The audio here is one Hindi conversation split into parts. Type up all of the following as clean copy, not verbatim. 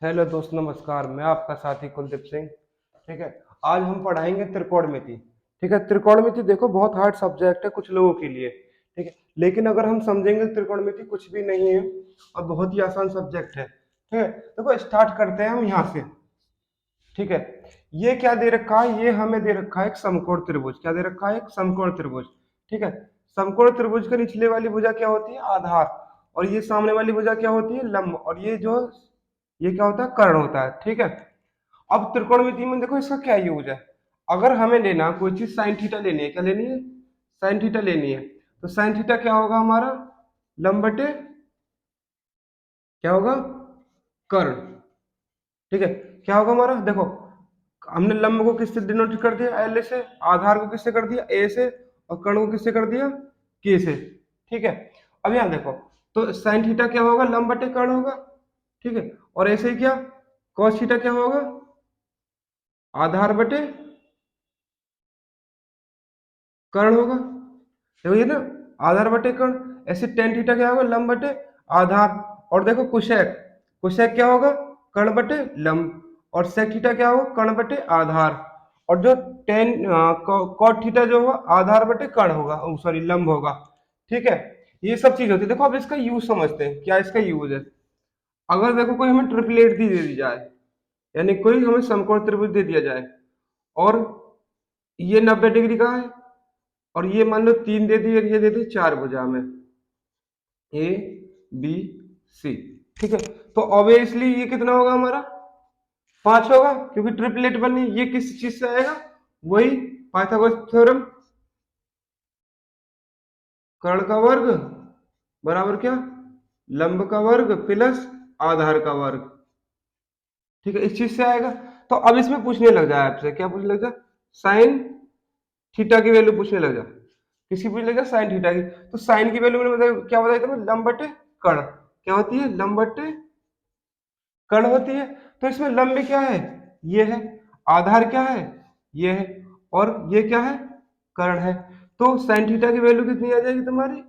हेलो दोस्त, नमस्कार। मैं आपका साथी कुलदीप सिंह। ठीक है। आज हम पढ़ाएंगे त्रिकोणमिति। ठीक है। त्रिकोणमिति देखो बहुत हार्ड सब्जेक्ट है कुछ लोगों के लिए। ठीक है। लेकिन अगर हम समझेंगे त्रिकोणमिति कुछ भी नहीं है और बहुत ही आसान सब्जेक्ट है। ठीक है। देखो स्टार्ट करते हैं हम यहाँ से। ठीक है। ये क्या दे रखा है? ये हमें दे रखा है एक समकोण त्रिभुज। क्या दे रखा है? एक समकोण त्रिभुज। ठीक है। समकोण त्रिभुज के निचले वाली भुजा क्या होती है? आधार। और ये सामने वाली भुजा क्या होती है? लंब। और ये क्या होता है? कर्ण होता है। ठीक है। अब त्रिकोणमिति में देखो इसका क्या यूज है। अगर हमें लेना कोई चीज साइन थीटा लेनी है, क्या लेनी है? साइन थीटा लेनी है। तो साइन थीटा क्या होगा हमारा? लंब बटे क्या होगा? कर्ण। ठीक है। क्या होगा हमारा? देखो हमने लंब को किससे डिनोट कर दिया? एल से। आधार को किससे कर दिया? ए से। और कर्ण को किससे कर दिया? के से। ठीक है। अब यहां देखो, तो साइन थीटा क्या होगा? लंब बटे कर्ण होगा। ठीक है। और ऐसे ही क्या? कॉस थीटा क्या होगा? आधार बटे कर्ण होगा। देखो ये ना, आधार बटे कर्ण। ऐसे टेन थीटा क्या होगा? लंब बटे आधार। और देखो कुशेक, कुशेक क्या होगा? कर्ण बटे लंब। और सेक थीटा क्या होगा? कर्ण बटे आधार। और जो टेन कॉट थीटा जो होगा आधार बटे कर्ण होगा, सॉरी लंब होगा। ठीक है। ये सब चीज होती है। देखो अब इसका यूज समझते हैं, क्या इसका यूज है। अगर देखो कोई हमें ट्रिपलेट दे दी जाए, यानी कोई हमें समकोण त्रिभुज दे दिया जाए, और ये 90 डिग्री का है, और ये मान लो तीन दे दी और ये दे दी चार भुजा में, ए बी सी। ठीक है। तो ऑब्वियसली ये कितना होगा हमारा? पांच होगा, क्योंकि ट्रिपलेट बनी। ये किस चीज से आएगा? वही पाइथागोरस थ्योरम। कर्ण का वर्ग बराबर क्या? लंब का वर्ग प्लस आधार का वर्ग। ठीक है। इस चीज से आएगा। तो अब इसमें पूछने लग जाए आपसे, क्या पूछने लग जाए? साइन थीटा की वैल्यू पूछने लग जाए। किसकी पूछने लग जाए? साइन थीटा की। तो साइन की वैल्यू मैंने क्या बताया था? लंब बटे कर्ण। क्या होती है? लंब बटे कर्ण होती है। तो इसमें लंब क्या है? ये है। आधार क्या है? ये है। और ये क्या है? कर्ण है। तो साइन थीटा की वैल्यू कितनी आ जाएगी तुम्हारी?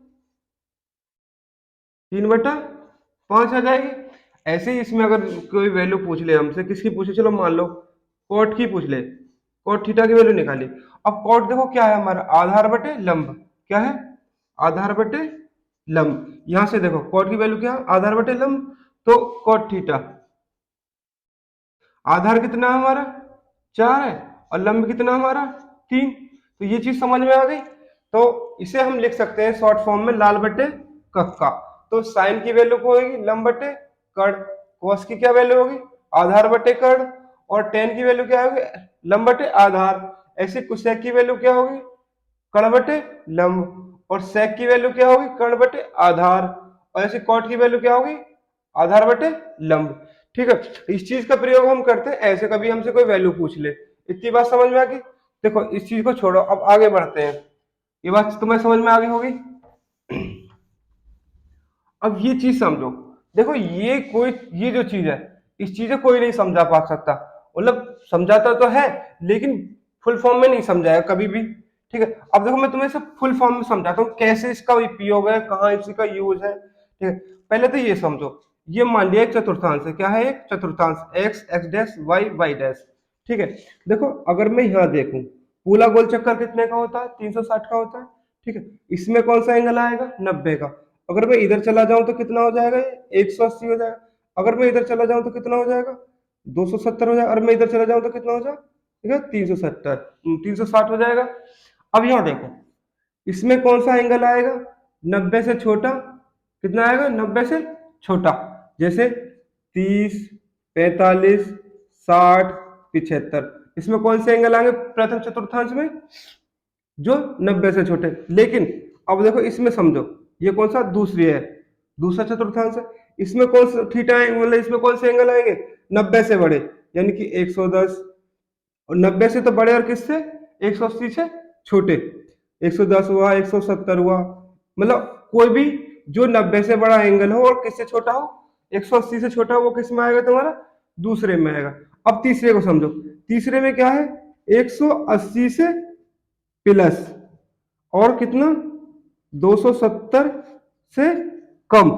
3/5 आ जाएगी। ऐसे ही इसमें अगर कोई वैल्यू पूछ ले हमसे, किसकी पूछे, चलो मान लो कोट की पूछ ले, कोट थीटा की वैल्यू निकाली। अब कोट देखो क्या है हमारा? आधार बटे लंब। क्या है? आधार बटे लंब। यहां से देखो कोट की वैल्यू क्या है? आधार बटे लंब। तो कोट थीटा, आधार कितना है हमारा? चार है। और लंब कितना हमारा? तीन। तो ये चीज समझ में आ गई। तो इसे हम लिख सकते हैं शॉर्ट फॉर्म में लाल बटे कक्का। तो साइन की वैल्यू को होगी लंब बटे कर्ण। कोस की क्या वैल्यू होगी? आधार बटे कर्ण। और टेन की वैल्यू क्या होगी? लंब बटे आधार। ऐसे कुसेक की वैल्यू क्या होगी? कर्ण बटे लंब। और सेक की वैल्यू क्या होगी? कर्ण बटे आधार। और ऐसे कॉट की वैल्यू क्या होगी? आधार बटे लंब। ठीक है। इस चीज का प्रयोग हम करते हैं ऐसे, कभी हमसे कोई वैल्यू पूछ ले। इतनी बात समझ में आ गई। देखो इस चीज को छोड़ो, अब आगे बढ़ते हैं। ये बात तुम्हें समझ में आ गई होगी। अब ये चीज समझो। देखो ये जो चीज है, इस चीज को कोई नहीं समझा पा सकता। मतलब समझाता तो है, लेकिन फुल फॉर्म में नहीं समझाया कभी भी। ठीक है। अब देखो मैं तुम्हें सब फुल फॉर्म में समझाता हूँ, कैसे इसका उपयोग है, कहाँ इसका यूज है। ठीक है। पहले तो ये समझो, ये मान लिया एक चतुर्थांश है। क्या है? एक चतुर्थांश। X X dash Y Y dash. ठीक है। देखो अगर मैं यहाँ देखूं, पूरा गोल चक्कर कितने का होता है? 360 का होता है। ठीक है। इसमें कौन सा एंगल आएगा? 90 का। अगर मैं इधर चला जाऊं तो कितना हो जाएगा? ये 180 हो जाएगा। अगर मैं इधर चला जाऊं तो कितना हो जाएगा? 270 हो जाएगा। और मैं इधर चला जाऊं तो कितना हो जाएगा? ठीक है, 370, 360 हो जाएगा। अब यहां देखो, इसमें कौन सा एंगल आएगा? 90 से छोटा। कितना आएगा? 90 से छोटा। जैसे 30, 45, 60, 75। इसमें कौन से एंगल आएंगे प्रथम चतुर्थांश में? जो 90 से छोटे। लेकिन अब देखो इसमें समझो, ये कौन सा? दूसरी है, दूसरा चतुर्थांश है। इसमें कौन सा थीटा आएंगे? मतलब इसमें कौन से एंगल आएंगे? 90 से बड़े, यानी कि 110। और 90 से तो बड़े, और किससे? 180 से छोटे। 110 हुआ, 170 हुआ। मतलब कोई भी जो 90 से बड़ा एंगल हो और किससे छोटा हो? 180 से छोटा हो, वो किस में आएगा तुम्हारा? दूसरे में आएगा। अब तीसरे को समझो। तीसरे में क्या है? 180 से प्लस, और कितना? 270 से कम।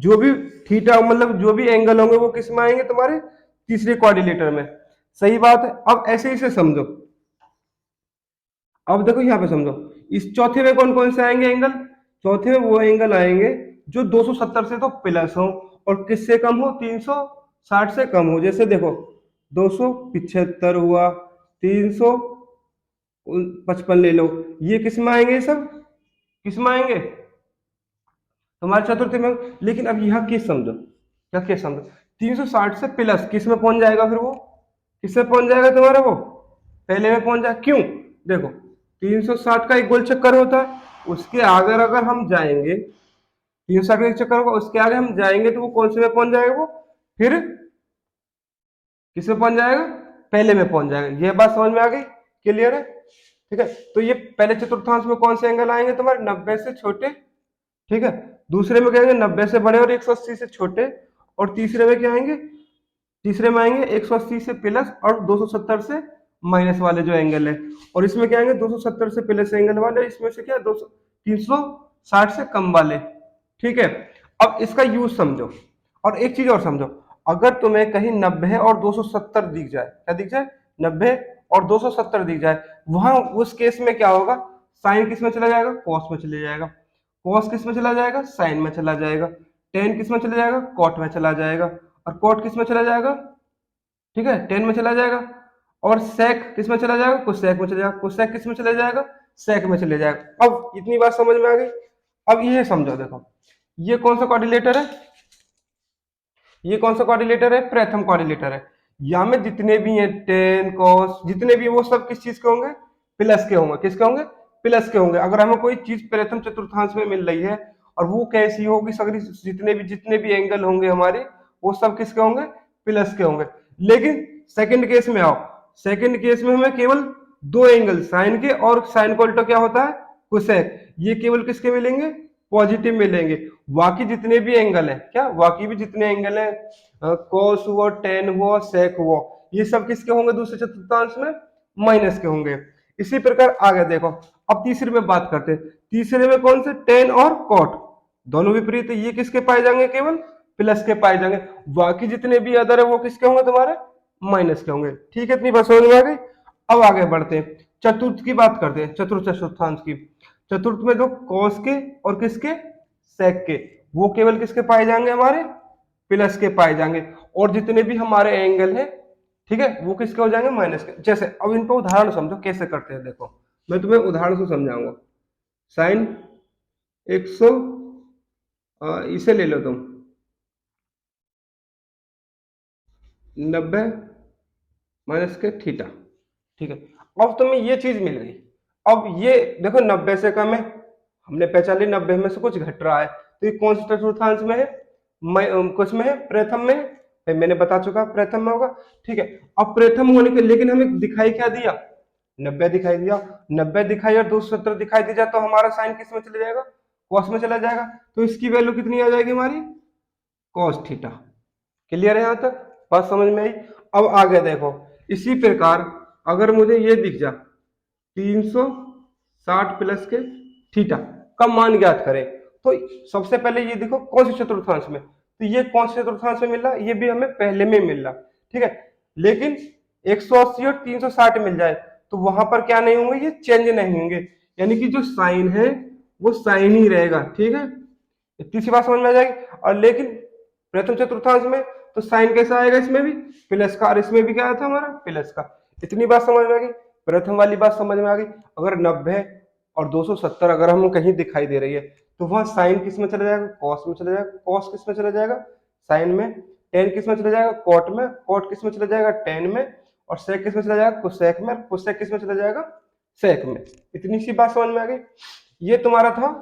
जो भी थीटा मतलब जो भी एंगल होंगे वो किस में आएंगे, तुम्हारे तीसरे क्वाड्रिलेटर में। सही बात है। अब ऐसे इसे समझो, अब देखो यहाँ पे समझो, इस चौथे में कौन कौन से आएंगे एंगल, चौथे में वो एंगल आएंगे जो 270 से तो प्लस हो और किससे कम हो, 360 से कम हो। जैसे देखो 275 हुआ, 355 ले लो, ये किस में आएंगे, ये सब किस में आएंगे, तुम्हारे चतुर्थी में। लेकिन अब यह केस समझो, क्या केस समझो, 360 से प्लस किस में पहुंच जाएगा, फिर वो किससे पहुंच जाएगा तुम्हारा, वो पहले में पहुंच जाएगा। क्यों, देखो 360 का एक गोल चक्कर होता है, उसके आगे अगर हम जाएंगे, 360 का एक चक्कर होगा, उसके आगे हम जाएंगे तो वो कौन से में पहुंच जाएगा, वो फिर किस में पहुंच जाएगा, पहले में पहुंच जाएगा। ये बात समझ में आ गई, क्लियर है। ठीक है, तो ये पहले चतुर्थांश में कौन से एंगल आएंगे तुम्हारे, 90 से छोटे। ठीक है, दूसरे में क्या आएंगे, 90 से बड़े और 180 से छोटे। और तीसरे में क्या आएंगे, तीसरे में आएंगे 180 से प्लस और 270 से माइनस वाले जो एंगल है। और इसमें क्या आएंगे, 270 से प्लस एंगल वाले, इसमें से क्या 200 360 से कम वाले। ठीक है, अब इसका यूज समझो। और एक चीज और समझो, अगर तुम्हें कहीं 90 और 270 दिख जाए, क्या दिख जाए, 90 और 270 दिख जाए, वहां उस केस में क्या होगा, साइन किस में चला जाएगा, कॉस में चले जाएगा। कॉस किस में चला जाएगा, साइन में चला जाएगा। टेन किस में चला जाएगा, कॉट में चला जाएगा। और कॉट किस में चला जाएगा, ठीक है, टेन में चला जाएगा। और सेक किस में चला जाएगा, कोसेक में चला जाएगा। कोसेक किस में चला जाएगा, सेक में चले जाएगा। अब इतनी बात समझ में आ गई। अब ये समझो, देखो ये कौन सा क्वाड्रिलेटर है, ये कौन सा क्वाड्रिलेटर है, प्रथम क्वाड्रिलेटर है। यहाँ में जितने भी हैं टेन कॉस जितने भी, वो सब किस चीज के होंगे, प्लस के होंगे। किसके होंगे, प्लस के होंगे। अगर हमें कोई चीज प्रथम चतुर्थांश में मिल रही है और वो कैसी होगी, सगरी जितने भी एंगल होंगे हमारे, वो सब किसके होंगे, प्लस के होंगे। लेकिन सेकंड केस में आओ, सेकंड केस में हमें केवल दो एंगल साइन के, और साइन का उल्टा क्या होता है, कोसेक, ये केवल किसके मिलेंगे, पॉजिटिव मिलेंगे। बाकी जितने भी एंगल है, क्या बाकी भी जितने एंगल है, कॉस हुआ, टेन हुआ, सेक हुआ, ये सब किसके होंगे, दूसरे चतुर्थांश में माइनस के होंगे। इसी प्रकार आगे देखो, अब तीसरे में बात करते हैं। तीसरे में कौन से, टेन और कॉट दोनों विपरीत है, ये किसके पाए जाएंगे, केवल प्लस के पाए जाएंगे। बाकी जितने भी अदर है वो किसके होंगे, तुम्हारे माइनस के होंगे। ठीक है, इतनी बात समझ में आ गई। अब आगे बढ़ते हैं, चतुर्थ की बात करते हैं, चतुर्थ चतुर्थांश की। चतुर्थ में दो कॉस के और किसके, सेक के, वो केवल किसके पाए जाएंगे, हमारे प्लस के पाए जाएंगे। और जितने भी हमारे एंगल है, ठीक है, वो किसके हो जाएंगे, माइनस के। जैसे अब इन पर उदाहरण समझो कैसे करते हैं, देखो मैं तुम्हें उदाहरण से समझाऊंगा। साइन 100, इसे ले लो तुम 90 माइनस के थीटा। ठीक है, अब तुम्हें ये चीज मिल गई। अब ये देखो 90 से कम है, हमने पहचान ली 90 में से कुछ घट रहा है, तो ये कौन सा चतुर्थांश में है, कुछ में है, प्रथम में है। मैंने बता चुका प्रथम में होगा। ठीक है, अब प्रथम होने के, लेकिन हमें दिखाई क्या दिया, 90 दिखाई दिया। 90 दिखाई और 270 दिखाई दी जाए तो हमारा साइन किस में चले जाएगा, कॉस में चला जाएगा। तो इसकी वैल्यू कितनी आ जाएगी हमारी, कॉस थीटा। क्लियर है, यहां तक बात समझ में आई। अब आगे देखो, इसी प्रकार अगर मुझे ये दिख जा 360 प्लस के थीटा का मान ज्ञात करें, तो सबसे पहले ये देखो कौन से चतुर्थांश में, तो ये कौन से चतुर्थांश में मिल रहा, ये भी हमें पहले में मिल रहा। ठीक है, लेकिन 180 और 360 मिल जाए तो वहां पर क्या नहीं होंगे, ये चेंज नहीं होंगे, यानी कि जो साइन है वो साइन ही रहेगा। ठीक है, इतनी सी बात समझ में आ जाएगी। और लेकिन प्रथम चतुर्थांश में तो साइन कैसा आएगा, इसमें भी प्लस का, और इसमें भी क्या आया था हमारा, प्लस का। इतनी बात समझ में आ गई, प्रथम वाली बात समझ में आ गई। अगर 90 और 270 अगर हम कहीं दिखाई दे रही है तो वहां साइन किस में चला जाएगा, कॉस में चला जाएगा। कॉस किस में चला जाएगा, साइन में। टेन किस में चला जाएगा, कॉट में। कॉट किस में चला जाएगा, टेन में। और सेक किस में चला जाएगा, कोसेक में। कोसेक किस में चला जाएगा, सेक में। इतनी सी बात समझ में आ गई। ये तुम्हारा था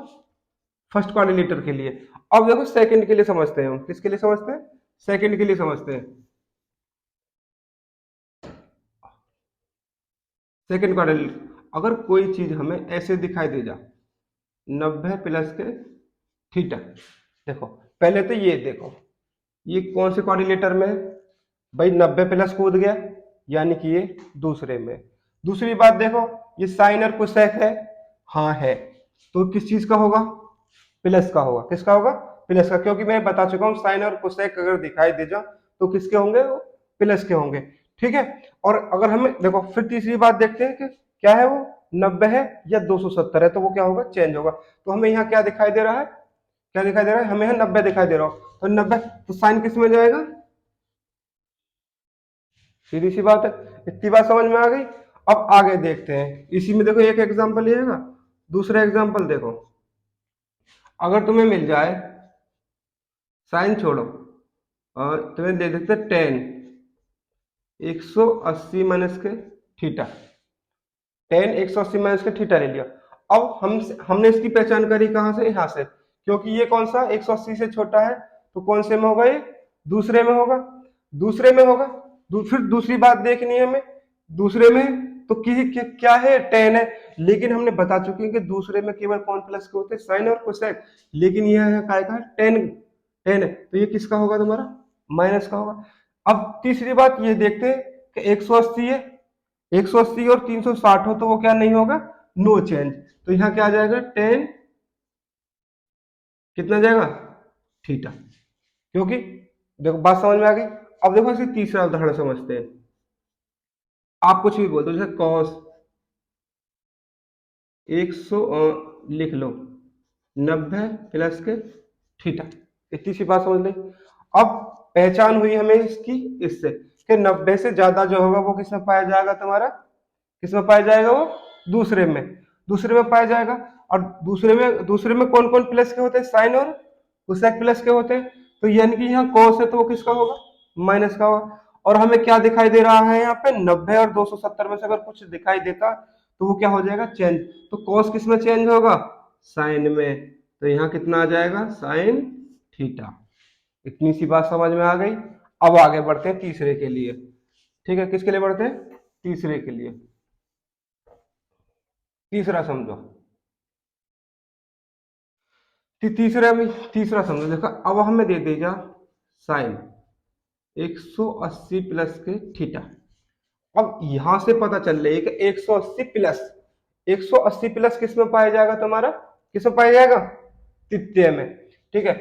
फर्स्ट क्वाड्रिलेटर के लिए। अब देखो सेकंड के लिए समझते हैं, हम किसके लिए समझते हैं, सेकंड के लिए समझते हैं। सेकंड क्वाड्रिलेटर, अगर कोई चीज हमें ऐसे दिखाई दे जा 90 प्लस के थीटा, देखो पहले तो ये देखो ये कौन से क्वाड्रिलेटर में है भाई, 90 प्लस कूद गया, यानी कि ये दूसरे में। दूसरी बात देखो, ये साइन और कोसेक है, हाँ है, तो किस चीज का होगा, प्लस का होगा। किसका होगा, प्लस का, क्योंकि मैं बता चुका हूँ साइन और कोसेक अगर दिखाई दे जाओ तो किसके होंगे, वो प्लस के होंगे। ठीक है, और अगर हमें देखो फिर तीसरी बात देखते हैं कि क्या है वो, 90 है या 270 है, तो वो क्या होगा, चेंज होगा। तो हमें यहाँ क्या दिखाई दे रहा है, क्या दिखाई दे रहा है, हमें यहाँ 90 दिखाई दे रहा हो, तो 90, तो साइन किस में जाएगा, सीधी सी बात है। इतनी बात समझ में आ गई। अब आगे देखते हैं, इसी में देखो एक एग्जांपल लिएगा, दूसरा एग्जांपल देखो, अगर तुम्हें मिल जाए, साइन छोड़ो, और तुम्हें दे देते 10 180 माइनस के थीटा, 10 180 माइनस के थीटा ले लिया। अब हमने इसकी पहचान करी कहां से, यहां से, क्योंकि ये कौन सा 180 से छोटा है, तो कौन से में होगा ये, दूसरे में होगा, दूसरे में होगा। फिर दूसरी बात देखनी है हमें, दूसरे में तो क्या है, 10 है, लेकिन हमने बता चुके हैं कि दूसरे में केवल कौन प्लस के होते हैं, साइन और कोसेक, लेकिन यह है काय का 10, 10 है, तो ये किसका होगा तुम्हारा, माइनस का होगा। अब तीसरी बात ये देखते हैं कि 180 है, 180 और 360 हो तो वो क्या नहीं होगा, नो चेंज, तो यहाँ क्या आ जाएगा 10 कितना जाएगा, थीटा, क्योंकि देखो बात समझ में आ गई। अब देखो इसे तीसरा उदाहरण समझते हैं, आप कुछ भी बोल दो, जैसे कॉस 100 लिख लो, 90 प्लस के थीटा, इतनी सी बात समझ ली। अब पहचान हुई हमें इसकी इससे कि 90 से ज्यादा जो होगा वो किसमें पाया जाएगा तुम्हारा, किसमें पाया जाएगा वो, दूसरे में, दूसरे में पाया जाएगा। और दूसरे में कौन कौन प्लस के होते हैं, साइन और कोसेक प्लस के होते हैं, तो यानी कि यहाँ कॉस है तो वो किसका होगा, माइनस का होगा। और हमें क्या दिखाई दे रहा है यहाँ पे, 90 और 270 में से अगर कुछ दिखाई देता तो वो क्या हो जाएगा, चेंज, तो कॉस किस में चेंज होगा, साइन में, तो यहाँ कितना आ जाएगा, साइन थीटा। इतनी सी बात समझ में आ गई। अब आगे बढ़ते हैं तीसरे के लिए। ठीक है, किसके लिए बढ़ते हैं, तीसरे के लिए। तीसरा समझो, तीसरा समझो, देखो अब हमें दे देगा साइन 180 प्लस के थीटा। अब यहां से पता चल रही है कि 180 प्लस, 180 प्लस किस में पाया जाएगा तुम्हारा, किस में पाया जाएगा, तृतीय में। ठीक है,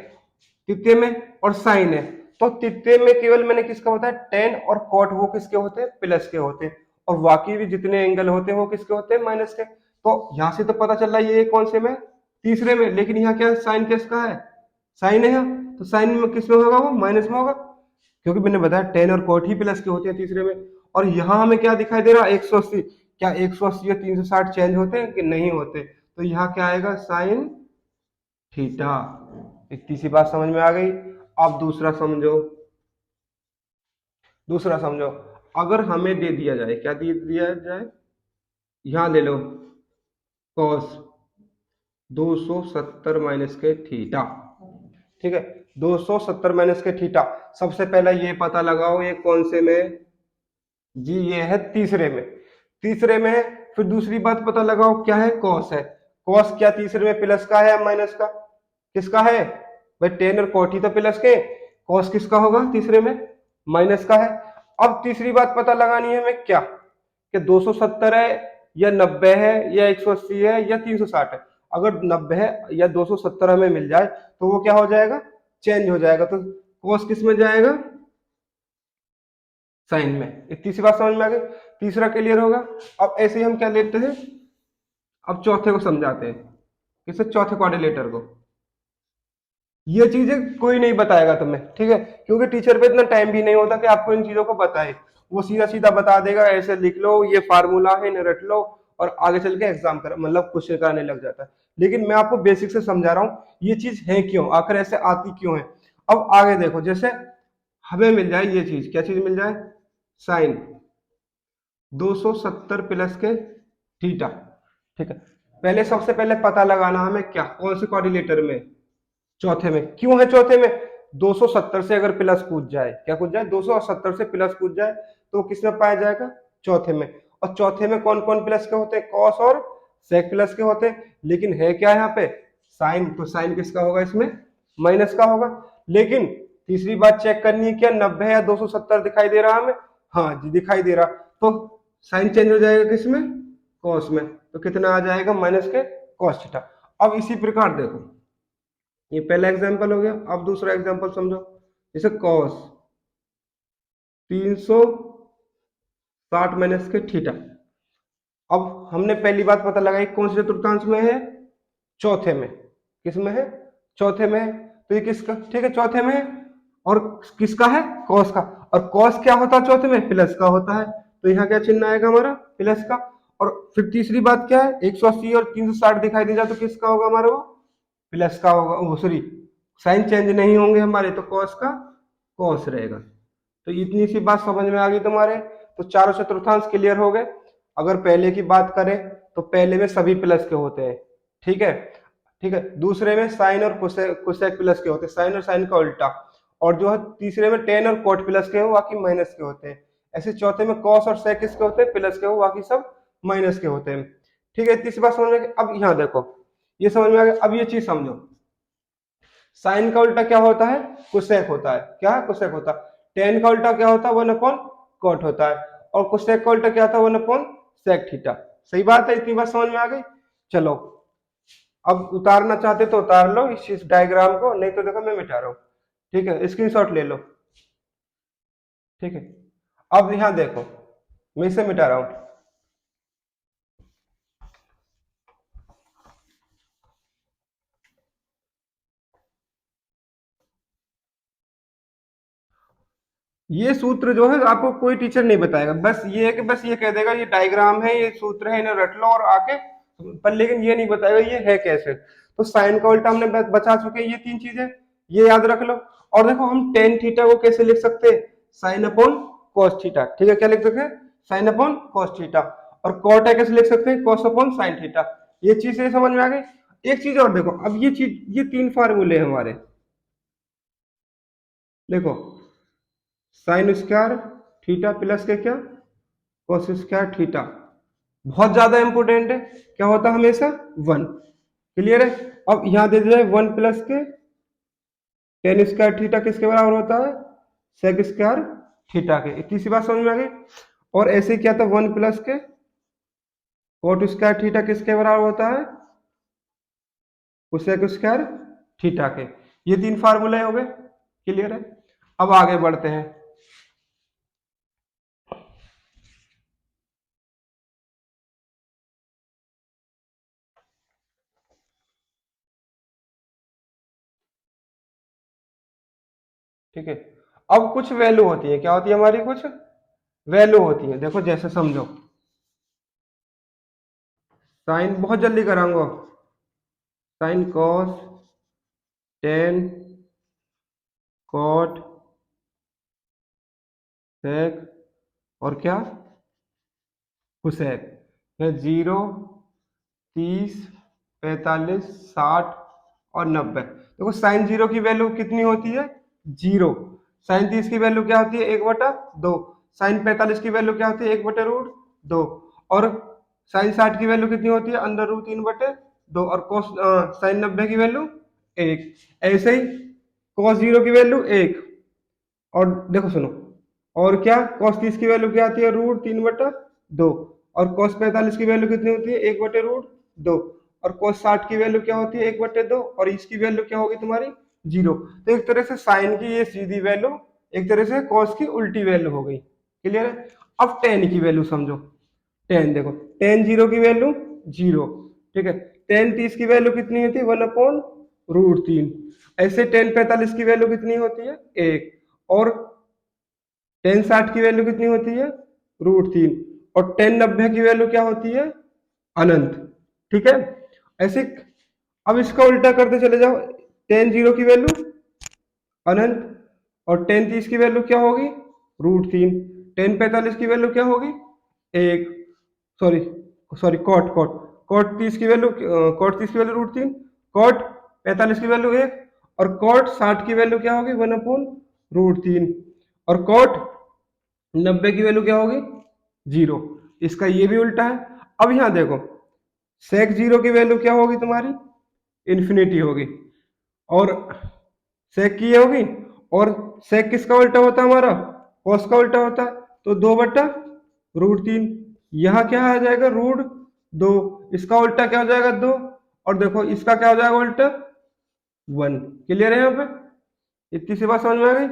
तृतीय में, और साइन है, तो तृतीय में केवल मैंने किसका बताया, टेन और कॉट वो किसके होते हैं, प्लस के होते हैं, और बाकी भी जितने एंगल होते हैं वो किसके होते हैं, माइनस के। तो यहां से तो पता चल रहा है ये कौन से में, तीसरे में, लेकिन यहाँ क्या है, साइन किसका है, साइन है यहाँ, तो साइन में किस में होगा, वो माइनस में होगा, क्योंकि मैंने बताया टेन और कॉट ही प्लस के होते हैं तीसरे में। और यहाँ हमें क्या दिखाई दे रहा है, 180, क्या 180 और 360 चेंज होते हैं कि नहीं होते, तो यहाँ क्या आएगा, साइन थीटा। इतनी सी बात समझ में आ गई। अब दूसरा समझो, दूसरा समझो, अगर हमें दे दिया जाए, क्या दे दिया जाए, यहां ले लो cos 270 माइनस के थीटा। ठीक है, 270 माइनस के थीटा, सबसे पहले ये पता लगाओ ये कौन से में, जी ये है तीसरे में, तीसरे में है। फिर दूसरी बात पता लगाओ क्या है, कॉस है, कॉस क्या तीसरे में प्लस का है या माइनस का, किसका है भाई, टेन और कॉट ही तो प्लस के, कॉस किसका होगा तीसरे में, माइनस का है। अब तीसरी बात पता लगानी है हमें क्या, कि 270 है या 90 है या 180 है या 360 है। अगर 90 है या 270 हमें मिल जाए तो वो क्या हो जाएगा, चेंज हो जाएगा, तो कॉस किस में जाएगा, साइन में। इतनी सी बात समझ में आ गई, तीसरा क्लियर होगा। अब ऐसे ही हम क्या लेते हैं, अब चौथे को समझाते हैं, किसे, चौथे क्वाड्रिलेटर को। ये चीजें कोई नहीं बताएगा तुम्हें, ठीक है, क्योंकि टीचर पे इतना टाइम भी नहीं होता कि आपको इन चीजों को बताए, वो सीधा सीधा बता देगा, ऐसे लिख लो, ये फार्मूला है, इन्हें रट लो, और आगे चल के एग्जाम कर मतलब क्वेश्चन कराने लग जाता है। लेकिन मैं आपको बेसिक से समझा रहा हूँ ये चीज है क्यों, आखिर ऐसे आती क्यों है। अब आगे देखो, जैसे हमें मिल जाए ये चीज, क्या चीज मिल जाए, साइन 270 प्लस के थीटा। ठीक है, पहले सबसे पहले पता लगाना हमें क्या, कौन से कोऑर्डिनेटर में, चौथे में। क्यों है चौथे में, 270 से अगर प्लस कूद जाए, क्या कूद जाए, 270 से प्लस कूद जाए तो किसमें पाया जाएगा, चौथे में। और चौथे में कौन कौन प्लस के होते हैं, कॉस और सेक प्लस के होते हैं, लेकिन है क्या यहाँ पे, साइन, तो साइन किसका होगा इसमें, माइनस का होगा। लेकिन तीसरी बात चेक करनी है, क्या 90 या 270 दिखाई दे रहा हमें, हाँ जी दिखाई दे रहा, तो साइन चेंज हो जाएगा किसमें, कॉस में, तो कितना आ जाएगा, माइनस के कॉस थीटा। अब इसी प्रकार देखो, ये पहला एग्जाम्पल हो गया। अब दूसरा एग्जाम्पल समझो, जैसे कॉस 360 - के थीटा। अब हमने पहली बात पता लगाई कौन से चतुर्थांश में है, चौथे में। किस में है, चौथे में है। तो ये किसका, ठीक है, चौथे में है। और किसका है, कॉस का। और कॉस क्या होता है चौथे में, प्लस का होता है। तो यहाँ क्या चिन्ह आएगा हमारा, प्लस का। और फिर तीसरी बात क्या है, 180 और 360 दिखाई दे जाए तो किसका होगा हमारा, वो प्लस का होगा। वो सॉरी, साइन चेंज नहीं होंगे हमारे, तो कॉस का कॉस रहेगा। तो इतनी सी बात समझ में आ गई तुम्हारे। तो चारों चतुर्थांश क्लियर हो गए। अगर पहले की बात करें तो पहले में सभी प्लस के होते हैं, ठीक है। ठीक है, दूसरे में साइन और कोसेक प्लस के होते हैं, साइन और साइन का उल्टा। और जो है तीसरे में टेन और कोट प्लस के हो, बाकी माइनस के होते हैं। ऐसे चौथे में कॉस और सेक किसके होते हैं, प्लस के हो, बाकी सब माइनस के होते हैं। ठीक है, तीसरी बात समझ में आ गई। अब यहाँ देखो, ये समझ में आ गया। अब ये चीज समझो, साइन का उल्टा क्या होता है, कोसेक होता है। क्या है, कोसेक होता है। टेन का उल्टा क्या होता है, 1 अपॉन कॉट होता है। और कोसेक का उल्टा क्या होता है, 1 अपॉन सेक थीटा। सही बात है, इतनी बात समझ में आ गई। चलो, अब उतारना चाहते तो उतार लो इस डायग्राम को, नहीं तो देखो मैं मिटा रहा हूँ। ठीक है, स्क्रीनशॉट ले लो। ठीक है, अब यहाँ देखो, मैं इसे मिटा रहा हूँ। ये सूत्र जो है आपको कोई टीचर नहीं बताएगा, बस ये है कि बस ये कह देगा ये डायग्राम है, ये सूत्र है, इन्हें रट लो और आके, पर लेकिन ये नहीं बताएगा ये है कैसे। तो साइन का उल्टा हमने बचा चुके हैं, ये तीन चीजें ये याद रख लो। और देखो हम टेन थीटा को कैसे लिख सकते हैं, साइन अपॉन कॉस थीटा। ठीक है, क्या लिख सकते हैं, साइन अपॉन कॉस थीटा। और कॉट है कैसे लिख सकते हैं, कॉस अपॉन साइन थीटा। ये चीज समझ में आ गई। एक चीज और देखो, अब ये चीज, ये तीन फार्मूले हमारे, देखो साइन स्क्वायर थीटा प्लस के क्या, कॉस स्क्वायर थीटा। बहुत ज्यादा इंपोर्टेंट है, क्या होता है हमेशा, 1। क्लियर है। अब यहां दे दिया है 1 प्लस के टेन स्क्वायर थीटा किसके बराबर होता है, सेक स्क्वायर थीटा के। इतनी सी बात समझ में आ गई। और ऐसे क्या था, 1 प्लस के कोट स्क्वायर थीटा किसके बराबर होता है, कोसेक स्क्वायर थीटा के। ये तीन फार्मूले हो गए। क्लियर है। अब आगे बढ़ते हैं। ठीक है, अब कुछ वैल्यू होती है, क्या होती है हमारी, कुछ वैल्यू होती है। देखो जैसे समझो, साइन बहुत जल्दी कराऊंगा, साइन कॉस, टेन, कॉट, सेक, और क्या, कोसेक। 0, 30, 45, 60 और 90। देखो साइन 0 की वैल्यू कितनी होती है, 0। साइन 30 की वैल्यू क्या होती है, 1/2। साइन 45 की वैल्यू क्या होती है, 1/√2। और साइन 60 की वैल्यू कितनी होती है, √3/2। और कोस साइन 90 की वैल्यू 1। ऐसे ही कॉस 0 की वैल्यू 1। और देखो सुनो, और क्या, cos 30 की वैल्यू क्या आती है, √3/2। और cos 45 की वैल्यू कितनी होती है, 1/√2। और cos 60 की वैल्यू क्या होती है, 1/2। और इसकी वैल्यू क्या होगी तुम्हारी, 0। तो एक तरह से साइन की ये सीधी वैल्यू, एक तरह से cos की उल्टी वैल्यू हो गई। क्लियर है। अब टेन की वैल्यू समझो, टेन देखो, टेन 0 की वैल्यू 0। ठीक है, टेन 30 की वैल्यू कितनी होती है, 1/√3। ऐसे टेन 45 की वैल्यू कितनी होती है, 1। और टेन 60 की वैल्यू कितनी होती है, √3। और टेन 90 की वैल्यू क्या होती है, अनंत। ठीक है, ऐसे। अब इसका उल्टा करते चले जाओ, टेन 0 की वैल्यू अनंत। और टेन 30 की वैल्यू क्या होगी, √3। टेन 45 की वैल्यू क्या होगी, 1। Sorry, sorry, cot cot cot 30 की वैल्यू, कॉट 30 की वैल्यू √3। कॉट 45 की वैल्यू 1। और कॉट 60 की वैल्यू क्या होगी, 1/√3। और कॉट 90 की वैल्यू क्या होगी, 0। इसका ये भी उल्टा है। अब यहां देखो, सेक 0 की वैल्यू क्या होगी तुम्हारी, इन्फिनिटी होगी। और सेक की ये होगी। और सेक किसका उल्टा होता है हमारा, कॉस का उल्टा होता है। तो 2/√3। यहाँ क्या आ जाएगा, √2। इसका उल्टा क्या हो जाएगा, 2। और देखो इसका क्या हो जाएगा उल्टा, 1। क्लियर है यहाँ पे? इतनी सी बात समझ में आ गई?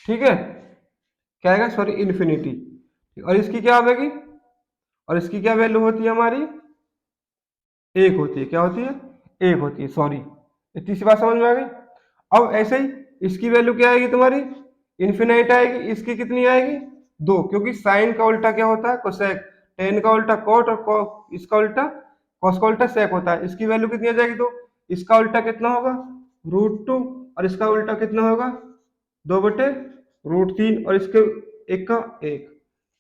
ठीक है, क्या आएगा, सॉरी, इन्फिनिटी। और इसकी क्या आएगी, और इसकी क्या वैल्यू होती है हमारी, एक होती है। क्या होती है? एक होती है, सॉरी। इतनी सी बात समझ में आ गई? अब ऐसे ही इसकी वैल्यू क्या आएगी तुम्हारी, इन्फिनाइट आएगी। इसकी कितनी आएगी, दो, क्योंकि साइन का उल्टा क्या होता है, कोसेक। टेन का उल्टा कोट, और इसका उल्टा कॉस का उल्टा सेक होता है। इसकी वैल्यू कितनी आ जाएगी, दो। इसका उल्टा कितना होगा, √2, और इसका उल्टा कितना होगा, 2/√3, और इसके एक का एक।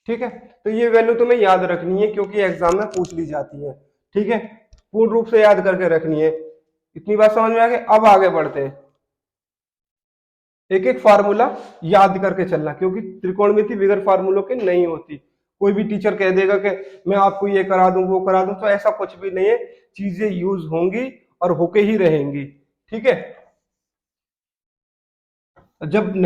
ठीक है, तो ये वैल्यू तुम्हें याद रखनी है, क्योंकि एग्जाम में पूछ ली जाती है। ठीक है, पूर्ण रूप से याद करके रखनी है। इतनी बात समझ में आ गई? अब आगे बढ़ते हैं। एक एक फार्मूला याद करके चलना, क्योंकि त्रिकोणमिति बिगर फार्मूलों के नहीं होती। कोई भी टीचर कह देगा कि मैं आपको ये करा दूं, वो करा दूं, तो ऐसा कुछ भी नहीं है। चीजें यूज होंगी और होके ही रहेंगी। ठीक है, जब नहीं